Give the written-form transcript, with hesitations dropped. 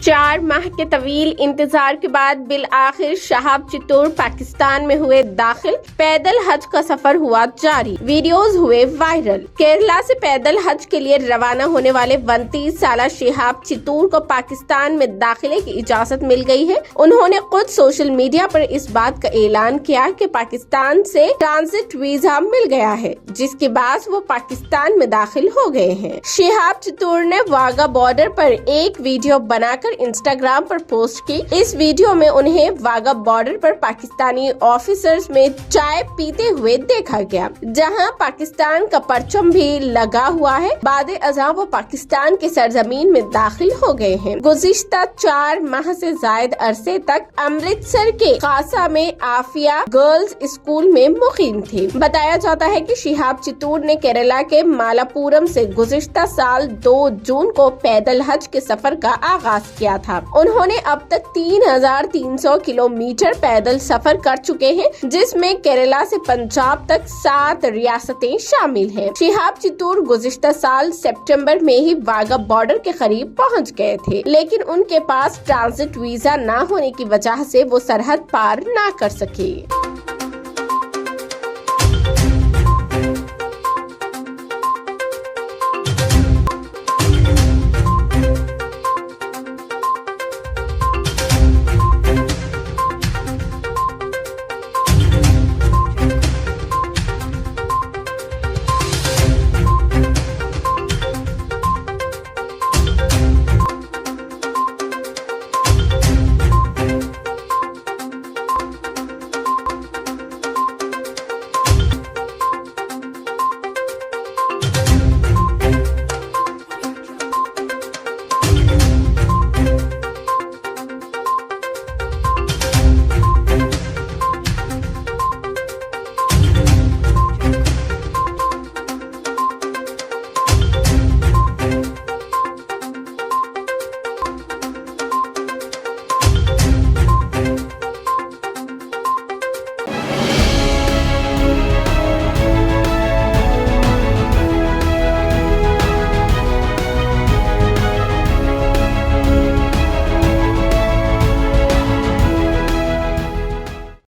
4 माह के तवील इंतजार के बाद बिल आखिर शहाब चित्तूर पाकिस्तान में हुए दाखिल। पैदल हज का सफर हुआ जारी, वीडियोस हुए वायरल। केरला से पैदल हज के लिए रवाना होने वाले 29 साल शहाब चित्तूर को पाकिस्तान में दाखिले की इजाजत मिल गई है। उन्होंने खुद सोशल मीडिया पर इस बात का ऐलान किया कि पाकिस्तान से ट्रांजिट वीजा मिल गया है, जिसके बाद वो पाकिस्तान में दाखिल हो गए हैं। शहाब चित्तूर ने वाघा बॉर्डर पर एक वीडियो बनाकर इंस्टाग्राम पर पोस्ट की। इस वीडियो में उन्हें वाघा बॉर्डर पर पाकिस्तानी ऑफिसर्स में चाय पीते हुए देखा गया, जहां पाकिस्तान का परचम भी लगा हुआ है। बादे अज़ां वो पाकिस्तान के सरजमीन में दाखिल हो गए हैं। गुज़िश्ता 4 माह से जायद अरसे तक अमृतसर के खासा में आफिया गर्ल्स स्कूल में मुकीम थे। बताया जाता है कि शहाब चित्तूर ने केरला के मालापुरम से गुज़िश्ता साल 2 जून को पैदल हज के सफर का आगाज किया था। उन्होंने अब तक 3300 किलोमीटर पैदल सफर कर चुके हैं, जिसमें केरला से पंजाब तक 7 रियासतें शामिल हैं। शहाब चित्तूर गुज़िश्ता साल सितंबर में ही वाघा बॉर्डर के करीब पहुंच गए थे, लेकिन उनके पास ट्रांजिट वीजा न होने की वजह से वो सरहद पार न कर सके।